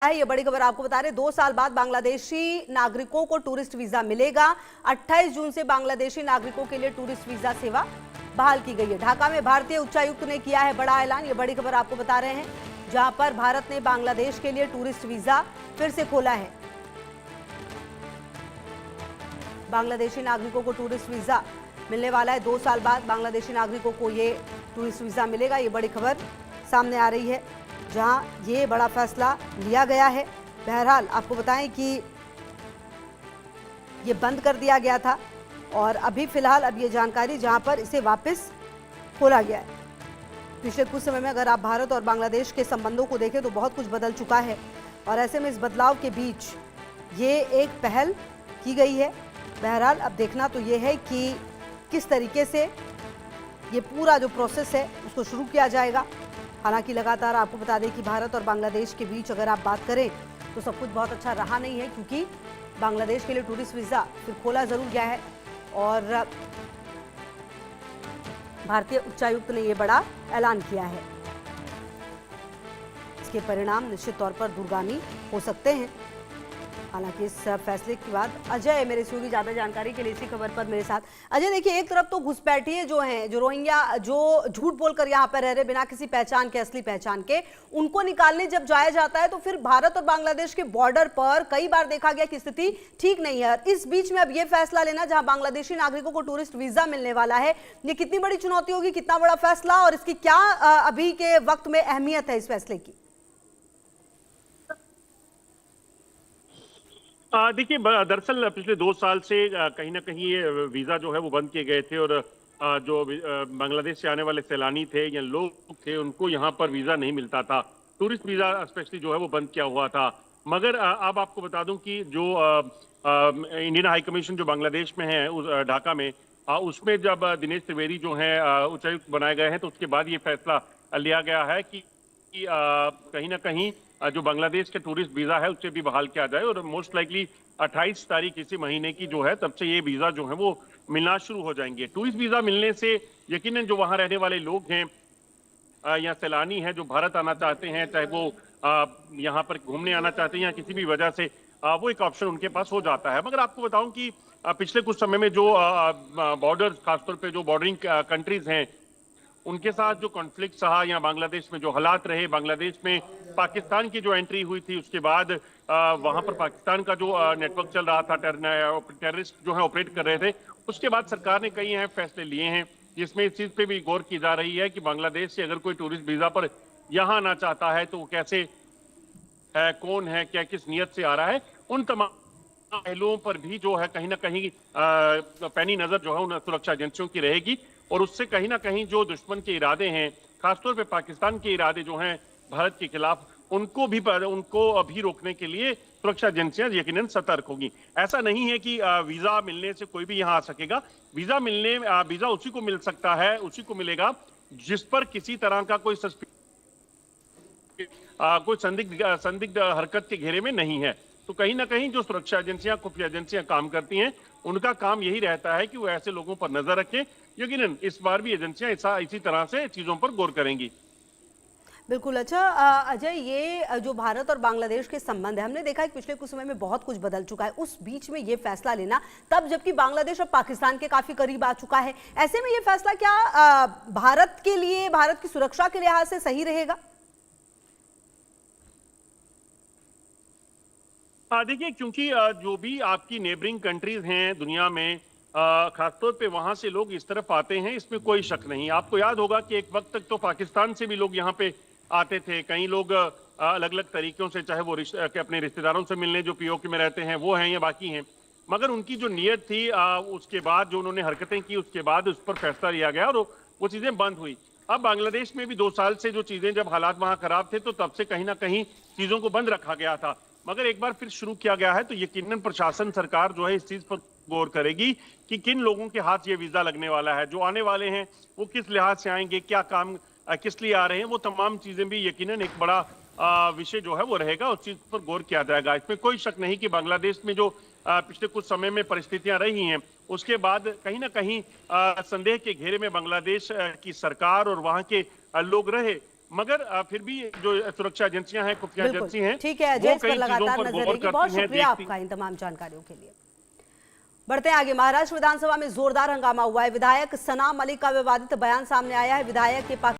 ये बड़ी खबर आपको बता रहे 2 साल बाद बांग्लादेशी नागरिकों को टूरिस्ट वीजा मिलेगा। 28 जून से बांग्लादेशी नागरिकों के लिए टूरिस्ट वीजा सेवा बहाल की गई है। ढाका में भारतीय उच्चायुक्त ने किया है बड़ा ऐलान। ये बड़ी खबर आपको बता रहे हैं, जहां पर भारत ने बांग्लादेश के लिए टूरिस्ट वीजा फिर से खोला है। बांग्लादेशी नागरिकों को टूरिस्ट वीजा मिलने वाला है। 2 साल बाद बांग्लादेशी नागरिकों को ये टूरिस्ट वीजा मिलेगा। ये बड़ी खबर सामने आ रही है, जहां ये बड़ा फैसला लिया गया है। बहरहाल आपको बताएं कि ये बंद कर दिया गया था और अभी फिलहाल अब ये जानकारी जहां पर इसे वापस खोला गया है। पिछले कुछ समय में अगर आप भारत और बांग्लादेश के संबंधों को देखें तो बहुत कुछ बदल चुका है और ऐसे में इस बदलाव के बीच ये एक पहल की गई है। बहरहाल अब देखना तो ये है कि किस तरीके से ये पूरा जो प्रोसेस है उसको शुरू किया जाएगा। हालांकि लगातार आपको बता दें कि भारत और बांग्लादेश के बीच अगर आप बात करें तो सब कुछ बहुत अच्छा रहा नहीं है, क्योंकि बांग्लादेश के लिए टूरिस्ट वीज़ा फिर खोला ज़रूर गया है और भारतीय उच्चायुक्त ने ये बड़ा ऐलान किया है। इसके परिणाम निश्चित तौर पर दूरगामी हो सकते हैं। हालांकि इस फैसले के बाद अजय मेरे से भी ज्यादा जानकारी के लिए इसी खबर पर मेरे साथ। अजय देखिए, एक तरफ तो घुसपैठिए जो हैं, जो रोहिंग्या जो झूठ बोलकर यहाँ पर रह रहे बिना किसी पहचान के, असली पहचान के, उनको निकालने जब जाया जाता है तो फिर भारत और बांग्लादेश के बॉर्डर पर कई बार देखा गया कि स्थिति ठीक नहीं है। इस बीच में अब ये फैसला लेना जहां बांग्लादेशी नागरिकों को टूरिस्ट वीजा मिलने वाला है, ये कितनी बड़ी चुनौती होगी, कितना बड़ा फैसला और इसकी क्या अभी के वक्त में अहमियत है इस फैसले की? देखिए, दरअसल पिछले 2 साल से कहीं ना कहीं ये वीज़ा जो है वो बंद किए गए थे और जो बांग्लादेश से आने वाले सैलानी थे या लोग थे उनको यहाँ पर वीज़ा नहीं मिलता था। टूरिस्ट वीज़ा स्पेशली जो है वो बंद किया हुआ था। मगर अब आपको बता दूं कि जो इंडियन हाई कमीशन जो बांग्लादेश में है उस ढाका में, उसमें जब दिनेश त्रिवेदी जो है उच्चायुक्त बनाए गए हैं तो उसके बाद ये फैसला लिया गया है कि कहीं ना कहीं जो बांग्लादेश के टूरिस्ट वीजा है उससे भी बहाल किया जाए और मोस्ट लाइकली 28 तारीख इसी महीने की जो है तब से ये वीजा जो है वो मिलना शुरू हो जाएंगे। टूरिस्ट वीजा मिलने से यकीनन जो वहां रहने वाले लोग हैं या सैलानी हैं जो भारत आना चाहते हैं, चाहे वो यहाँ पर घूमने आना चाहते हैं या किसी भी वजह से, वो एक ऑप्शन उनके पास हो जाता है। मगर आपको बताऊं कि पिछले कुछ समय में जो बॉर्डर, खासतौर पर जो बॉर्डरिंग कंट्रीज हैं उनके साथ जो कॉन्फ्लिक्ट रहा या बांग्लादेश में जो हालात रहे, बांग्लादेश में पाकिस्तान की जो एंट्री हुई थी उसके बाद वहां पर पाकिस्तान का जो नेटवर्क चल रहा था, टेररिस्ट जो है ऑपरेट कर रहे थे, उसके बाद सरकार ने कई फैसले लिए हैं जिसमें इस चीज पे भी गौर की जा रही है कि बांग्लादेश से अगर कोई टूरिस्ट वीजा पर यहाँ आना चाहता है तो वो कैसे है, कौन है, क्या किस नियत से आ रहा है, उन तमाम पहलुओं पर भी जो है कहीं ना कहीं पैनी नजर जो है उन सुरक्षा एजेंसियों की रहेगी और उससे कहीं ना कहीं जो दुश्मन के इरादे हैं, खासतौर पे पाकिस्तान के इरादे जो हैं भारत के खिलाफ, उनको भी रोकने के लिए सुरक्षा एजेंसियां यकीनन सतर्क होगी। ऐसा नहीं है कि वीजा मिलने से कोई भी यहाँ आ सकेगा। वीजा उसी को मिल सकता है, उसी को मिलेगा जिस पर किसी तरह का कोई संदिग्ध हरकत के घेरे में नहीं है। तो कहीं ना कहीं जो सुरक्षा एजेंसियां, खुफिया एजेंसियां काम करती हैं, उनका काम यही रहता है कि वो ऐसे लोगों पर नजर रखें। यकीनन इस बार भी एजेंसियां इसी तरह से चीजों पर गौर करेंगी। बिल्कुल। अच्छा अजय, ये जो भारत और बांग्लादेश के संबंध है, हमने देखा है कि पिछले कुछ समय में बहुत कुछ बदल चुका है। उस बीच में ये फैसला लेना, तब जबकि बांग्लादेश और पाकिस्तान के काफी करीब आ चुका है, ऐसे में ये फैसला क्या भारत के लिए, भारत की सुरक्षा के लिहाज से सही रहेगा? देखिए, क्योंकि जो भी आपकी नेबरिंग कंट्रीज हैं दुनिया में, खासतौर पे वहां से लोग इस तरफ आते हैं, इसमें कोई शक नहीं। आपको याद होगा कि एक वक्त तक तो पाकिस्तान से भी लोग यहाँ पे आते थे। कई लोग अलग अलग तरीकों से, चाहे वो अपने रिश्तेदारों से मिलने जो पीओके में रहते हैं वो हैं या बाकी हैं, मगर उनकी जो नीयत थी, उसके बाद जो उन्होंने हरकतें की उसके बाद उस पर फैसला लिया गया और वो चीजें बंद हुई। अब बांग्लादेश में भी 2 साल से जो चीजें, जब हालात वहां खराब थे तो तब से कहीं ना कहीं चीजों को बंद रखा गया था, मगर एक बार फिर शुरू किया गया है तो यकीनन प्रशासन, सरकार जो है इस चीज पर गौर करेगी कि किन लोगों के हाथ ये वीजा लगने वाला है, जो आने वाले हैं वो किस लिहाज से आएंगे, क्या काम किस लिए आ रहे हैं, वो तमाम चीजें भी यकीनन एक बड़ा विषय जो है वो रहेगा, उस चीज पर गौर किया जाएगा। इसमें कोई शक नहीं कि बांग्लादेश में जो पिछले कुछ समय में परिस्थितियां रही हैं उसके बाद कहीं ना कहीं संदेह के घेरे में बांग्लादेश की सरकार और वहां के लोग रहे। मगर फिर भी जो सुरक्षा एजेंसियां हैं, खुफिया एजेंसी हैं, ठीक है अजय, वो इस पर कई चीजों लगातार पर नजर गौर रहेगी। बहुत करती हैं, शुक्रिया देखती आपका इन तमाम जानकारियों के लिए। बढ़ते हैं आगे। महाराष्ट्र विधानसभा में जोरदार हंगामा हुआ है। विधायक सना मलिक का विवादित बयान सामने आया है। विधायक के